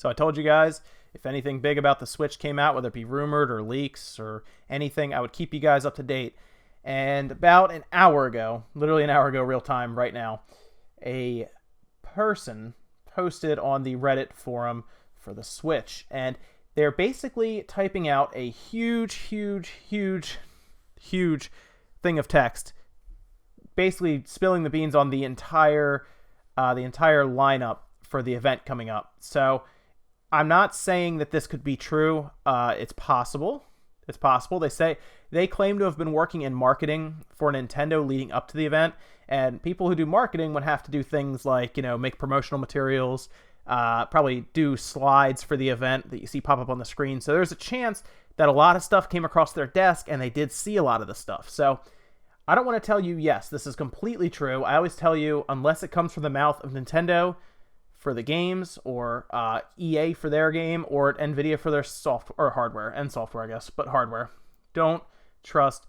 So I told you guys, if anything big about the Switch came out, whether it be rumored or leaks or anything, I would keep you guys up to date. And about an hour ago, literally an hour ago, real time right now, a person posted on the Reddit forum for the Switch, and they're basically typing out a huge thing of text, basically spilling the beans on the entire lineup for the event coming up. So I'm not saying that this could be true. It's possible. It's possible. They claim to have been working in marketing for Nintendo leading up to the event, and people who do marketing would have to do things like, make promotional materials, probably do slides for the event that you see pop up on the screen. So there's a chance that a lot of stuff came across their desk and they did see a lot of the stuff. So I don't want to tell you, yes, this is completely true. I always tell you, unless it comes from the mouth of Nintendo for the games, or EA for their game, or Nvidia for their software, or hardware and software, I guess, but hardware. Don't trust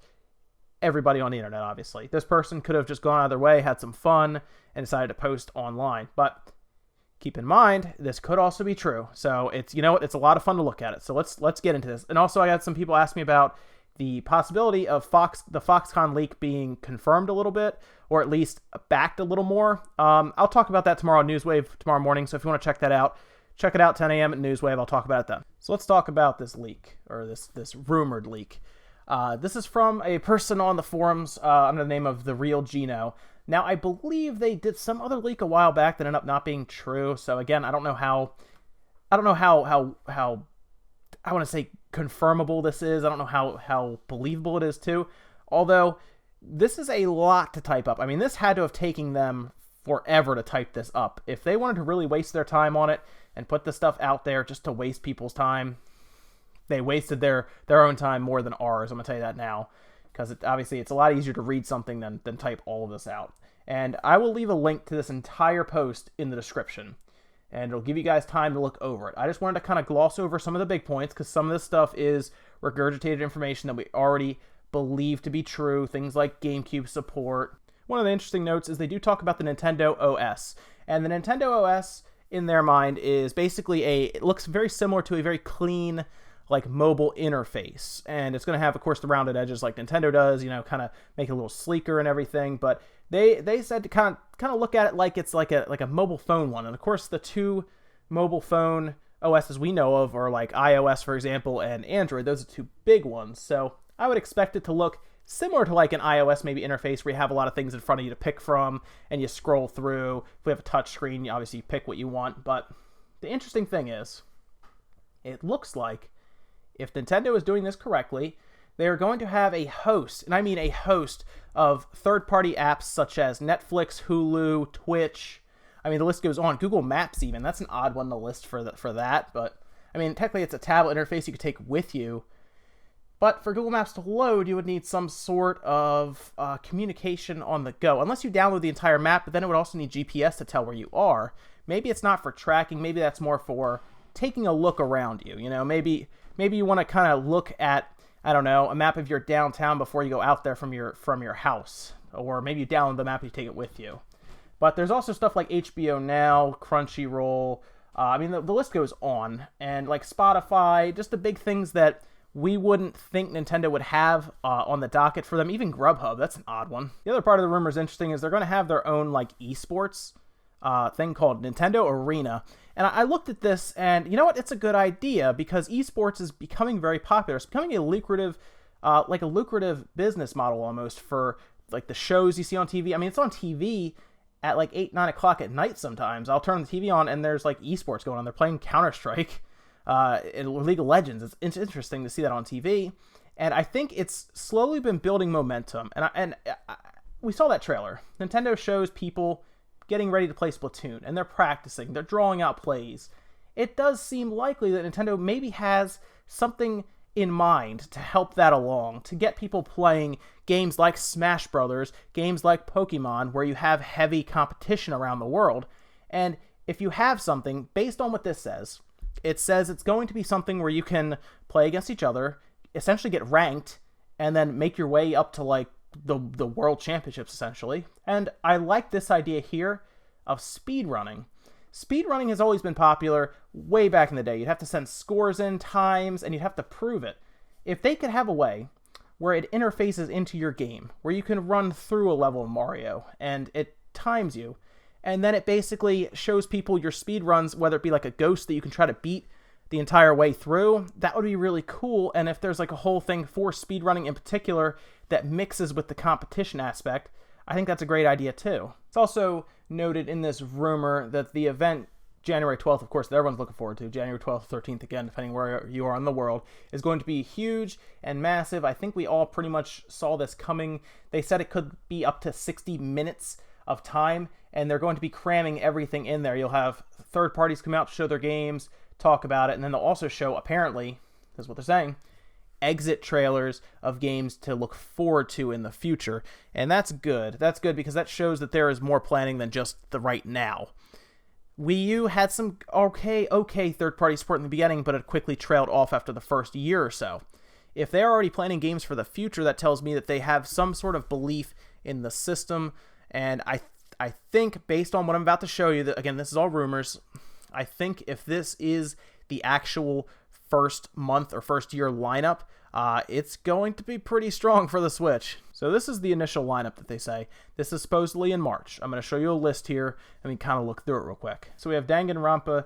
everybody on the internet, obviously. This person could have just gone either way, had some fun, and decided to post online. But keep in mind, this could also be true. So it's, it's a lot of fun to look at it. So let's get into this. And also, I got some people ask me about the possibility of the Foxconn leak being confirmed a little bit, or at least backed a little more. I'll talk about that tomorrow on Newswave tomorrow morning. So if you want to check that out, check it out 10 a.m. at Newswave. I'll talk about it then. So let's talk about this leak, or this rumored leak. This is from a person on the forums under the name of the real Geno. Now, I believe they did some other leak a while back that ended up not being true. So again, I don't know how I want to say confirmable this is. I don't know how believable it is too. Although this is a lot to type up. I mean, this had to have taken them forever to type this up. If they wanted to really waste their time on it and put this stuff out there just to waste people's time, they wasted their own time more than ours. I'm going to tell you that now, because obviously it's a lot easier to read something than type all of this out. And I will leave a link to this entire post in the description, and it'll give you guys time to look over it. I just wanted to kind of gloss over some of the big points, because some of this stuff is regurgitated information that we already believe to be true, things like GameCube support. One of the interesting notes is they do talk about the Nintendo OS, and the Nintendo OS, in their mind, is basically it looks very similar to a very clean, like, mobile interface, and it's going to have, of course, the rounded edges like Nintendo does, kind of make it a little sleeker and everything. But they said to kind of look at it like it's like a mobile phone one. And of course, the two mobile phone OSs we know of are like iOS, for example, and Android. Those are two big ones. So I would expect it to look similar to like an iOS maybe interface, where you have a lot of things in front of you to pick from and you scroll through. If we have a touch screen, you obviously pick what you want. But the interesting thing is, it looks like, if Nintendo is doing this correctly, they are going to have a host, and I mean a host, of third-party apps such as Netflix, Hulu, Twitch. I mean, the list goes on. Google Maps even. That's an odd one to list for that. But, I mean, technically it's a tablet interface you could take with you. But for Google Maps to load, you would need some sort of communication on the go. Unless you download the entire map, but then it would also need GPS to tell where you are. Maybe it's not for tracking. Maybe that's more for taking a look around you. Maybe you want to kind of look at, I don't know, a map of your downtown before you go out there from your house. Or maybe you download the map and you take it with you. But there's also stuff like HBO Now, Crunchyroll. I mean, the list goes on. And like Spotify, just the big things that we wouldn't think Nintendo would have on the docket for them. Even Grubhub, that's an odd one. The other part of the rumor is interesting, is they're going to have their own like esports thing called Nintendo Arena. And I looked at this, and you know what? It's a good idea, because esports is becoming very popular. It's becoming a lucrative business model almost for like the shows you see on TV. I mean, it's on TV at like 8, 9 o'clock at night sometimes. I'll turn the TV on, and there's like esports going on. They're playing Counter-Strike, League of Legends. It's interesting to see that on TV. And I think it's slowly been building momentum. And we saw that trailer. Nintendo shows people getting ready to play Splatoon, and they're practicing, they're drawing out plays. It does seem likely that Nintendo maybe has something in mind to help that along, to get people playing games like Smash Brothers, games like Pokemon, where you have heavy competition around the world. And if you have something, based on what this says, it says it's going to be something where you can play against each other, essentially get ranked, and then make your way up to like the world championships, essentially. And I like this idea here of speed running. Speedrunning has always been popular way back in the day. You'd have to send scores in, times, and you'd have to prove it. If they could have a way where it interfaces into your game, where you can run through a level of Mario, and it times you, and then it basically shows people your speed runs, whether it be like a ghost that you can try to beat the entire way through, that would be really cool. And if there's like a whole thing for speedrunning in particular that mixes with the competition aspect, I think that's a great idea too. It's also noted in this rumor that the event January 12th, of course, that everyone's looking forward to, January 12th, 13th, again, depending where you are in the world, is going to be huge and massive. I think we all pretty much saw this coming. They said it could be up to 60 minutes of time, and they're going to be cramming everything in there. You'll have third parties come out to show their games, talk about it, and then they'll also show, apparently, this is what they're saying, exit trailers of games to look forward to in the future. And that's good. That's good because that shows that there is more planning than just the right now. Wii U had some okay third-party support in the beginning, but it quickly trailed off after the first year or so. If they're already planning games for the future, that tells me that they have some sort of belief in the system, and I think, based on what I'm about to show you, that again, this is all rumors, I think if this is the actual first month or first year lineup, it's going to be pretty strong for the Switch. So this is the initial lineup that they say. This is supposedly in March. I'm going to show you a list here, and we kind of look through it real quick. So we have Danganronpa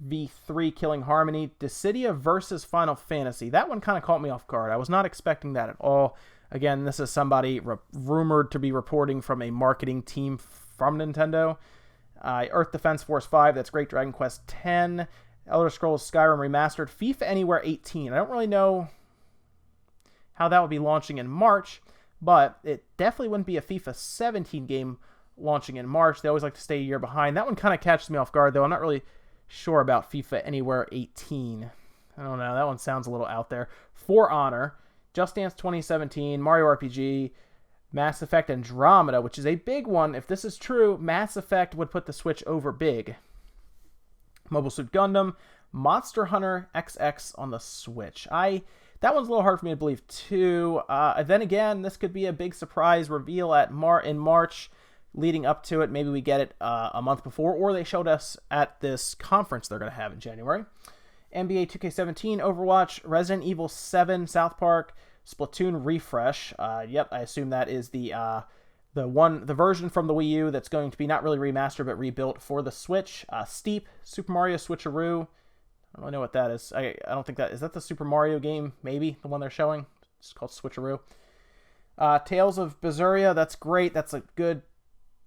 V3 Killing Harmony, Dissidia versus Final Fantasy. That one kind of caught me off guard. I was not expecting that at all. Again, this is somebody rumored to be reporting from a marketing team from Nintendo. Earth Defense Force 5, that's great. Dragon Quest 10, Elder Scrolls Skyrim Remastered, FIFA Anywhere 18. I don't really know how that would be launching in March, but it definitely wouldn't be a FIFA 17 game launching in March. They always like to stay a year behind. That one kind of catches me off guard, though. I'm not really sure about FIFA Anywhere 18. I don't know. That one sounds a little out there. For Honor, Just Dance 2017, Mario RPG, Mass Effect Andromeda, which is a big one. If this is true, Mass Effect would put the Switch over big. Mobile Suit Gundam, Monster Hunter XX on the Switch. That one's a little hard for me to believe too. Then again, this could be a big surprise reveal in March, leading up to it. Maybe we get it a month before, or they showed us at this conference they're going to have in January. NBA 2K17, Overwatch, Resident Evil 7, South Park, Splatoon Refresh. Yep, I assume that is the version from the Wii U that's going to be not really remastered but rebuilt for the Switch. Steep, Super Mario Switcheroo. I don't really know what that is. I don't think is that the Super Mario game? Maybe the one they're showing. It's called Switcheroo. Tales of Berseria. That's great. That's a good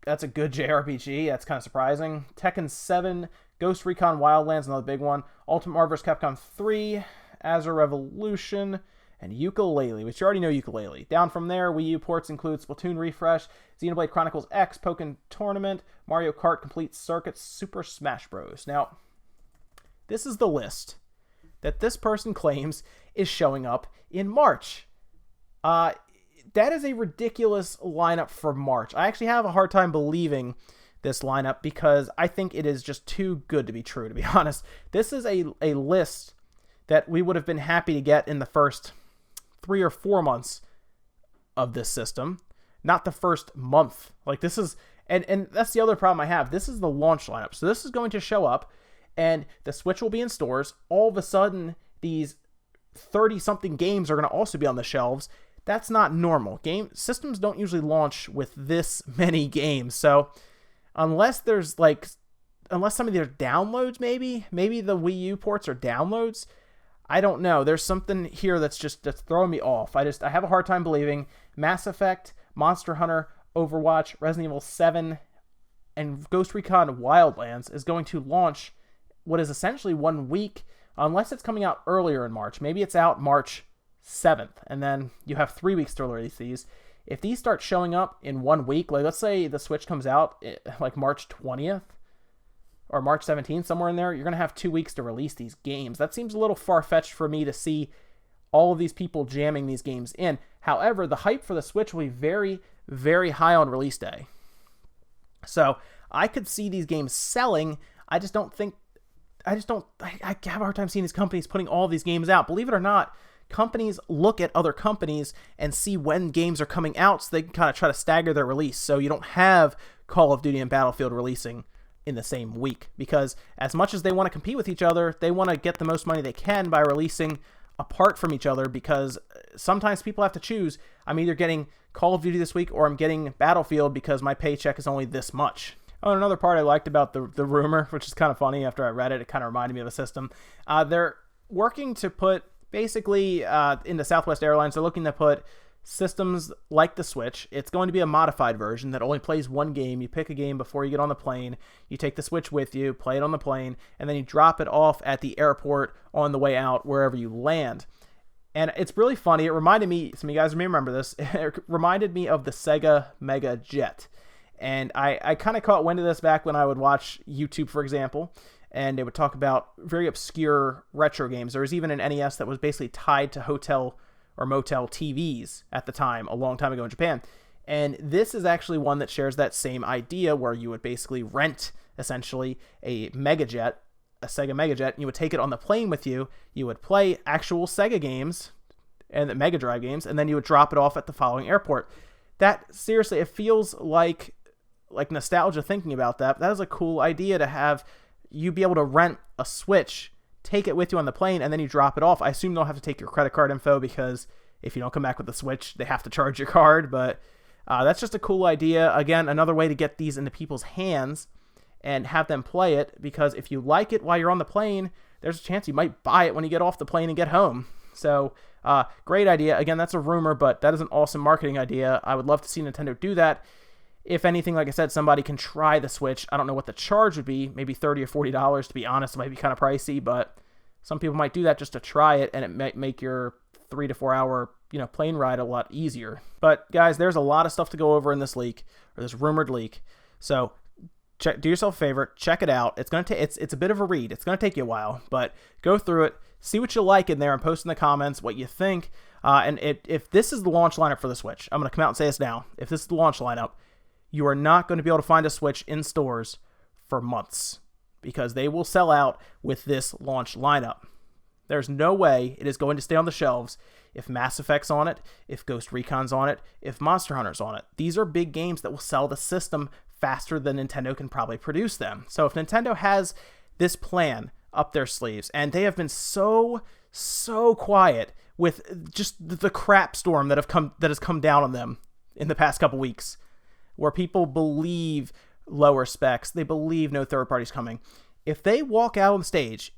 JRPG. That's kind of surprising. Tekken 7, Ghost Recon Wildlands, another big one. Ultimate Marvel vs. Capcom 3, Azure Revolution, and Yooka-Laylee, which you already know Yooka-Laylee. Down from there, Wii U ports include Splatoon Refresh, Xenoblade Chronicles X, Pokken Tournament, Mario Kart Complete Circuits, Super Smash Bros. Now, this is the list that this person claims is showing up in March. That is a ridiculous lineup for March. I actually have a hard time believing this lineup because I think it is just too good to be true, to be honest. This is a list that we would have been happy to get in the first 3 or 4 months of this system, not the first month. Like, this is, and that's the other problem I have. This is the launch lineup. So this is going to show up, and the Switch will be in stores. All of a sudden, these 30-something games are going to also be on the shelves. That's not normal. Systems don't usually launch with this many games. So unless some of these are downloads, maybe the Wii U ports are downloads. I don't know. There's something here that's throwing me off. I have a hard time believing Mass Effect, Monster Hunter, Overwatch, Resident Evil 7, and Ghost Recon Wildlands is going to launch what is essentially 1 week, unless it's coming out earlier in March. Maybe it's out March 7th, and then you have 3 weeks to release these. If these start showing up in 1 week, like let's say the Switch comes out like March 20th or March 17th, somewhere in there, you're going to have 2 weeks to release these games. That seems a little far-fetched for me to see all of these people jamming these games in. However, the hype for the Switch will be very, very high on release day. So I could see these games selling. I have a hard time seeing these companies putting all these games out. Believe it or not, companies look at other companies and see when games are coming out so they can kind of try to stagger their release. So you don't have Call of Duty and Battlefield releasing in the same week, because as much as they want to compete with each other, they want to get the most money they can by releasing apart from each other, because sometimes people have to choose. I'm either getting Call of Duty this week or I'm getting Battlefield because my paycheck is only this much. Oh, another part I liked about the rumor, which is kind of funny after I read it, it kind of reminded me of a system. They're working to put, basically, into Southwest Airlines, they're looking to put systems like the Switch. It's going to be a modified version that only plays one game. You pick a game before you get on the plane. You take the Switch with you, play it on the plane, and then you drop it off at the airport on the way out wherever you land. And it's really funny. It reminded me, some of you guys may remember this, it reminded me of the Sega Mega Jet. And I kind of caught wind of this back when I would watch YouTube, for example, and they would talk about very obscure retro games. There was even an NES that was basically tied to hotel or motel TVs at the time, a long time ago in Japan. And this is actually one that shares that same idea, where you would basically rent, essentially, a Mega Jet, a Sega Mega Jet, and you would take it on the plane with you. You would play actual Sega games and the Mega Drive games, and then you would drop it off at the following airport. That, seriously, it feels like nostalgia thinking about that. That is a cool idea, to have you be able to rent a Switch, take it with you on the plane, and then you drop it off. I assume they'll have to take your credit card info, because if you don't come back with the Switch, they have to charge your card. But that's just a cool idea. Again, another way to get these into people's hands and have them play it, because if you like it while you're on the plane, there's a chance you might buy it when you get off the plane and get home. So great idea. Again, that's a rumor, but that is an awesome marketing idea. I would love to see Nintendo do that. If anything, like I said, somebody can try the Switch. I don't know what the charge would be, maybe $30 or $40, to be honest. It might be kind of pricey, but some people might do that just to try it, and it might make your 3 to 4 hour, plane ride a lot easier. But guys, there's a lot of stuff to go over in this leak, or this rumored leak. So do yourself a favor, check it out. It's a bit of a read. It's gonna take you a while, but go through it, see what you like in there, and post in the comments what you think. And if this is the launch lineup for the Switch, I'm gonna come out and say this now. If this is the launch lineup, you are not going to be able to find a Switch in stores for months, because they will sell out with this launch lineup. There's no way it is going to stay on the shelves if Mass Effect's on it, if Ghost Recon's on it, if Monster Hunter's on it. These are big games that will sell the system faster than Nintendo can probably produce them. So if Nintendo has this plan up their sleeves, and they have been so quiet with just the crap storm that has come down on them in the past couple weeks, where people believe lower specs, they believe no third parties coming. If they walk out on stage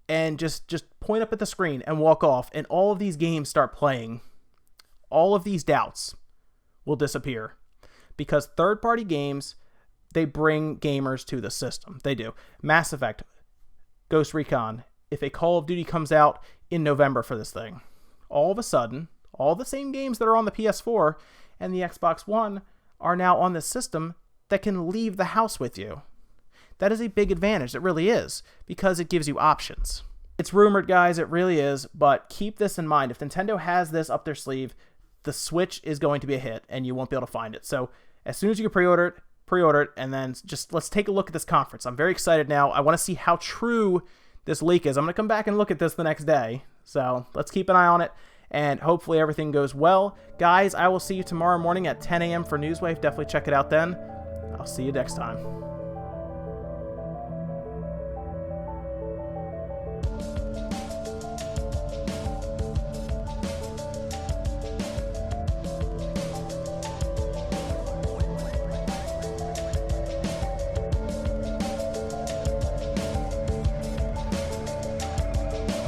and just point up at the screen and walk off, and all of these games start playing, all of these doubts will disappear, because third party games, they bring gamers to the system. They do. Mass Effect, Ghost Recon, if a Call of Duty comes out in November for this thing, all of a sudden, all the same games that are on the PS4 and the Xbox One are now on the system that can leave the house with you. That is a big advantage. It really is, because it gives you options. It's rumored, guys, it really is, but keep this in mind. If Nintendo has this up their sleeve, the Switch is going to be a hit, and you won't be able to find it. So as soon as you can pre-order it, and then just let's take a look at this conference. I'm very excited now. I want to see how true this leak is. I'm going to come back and look at this the next day. So let's keep an eye on it, and hopefully everything goes well. Guys, I will see you tomorrow morning at 10 a.m. for Newswave. Definitely check it out then. I'll see you next time.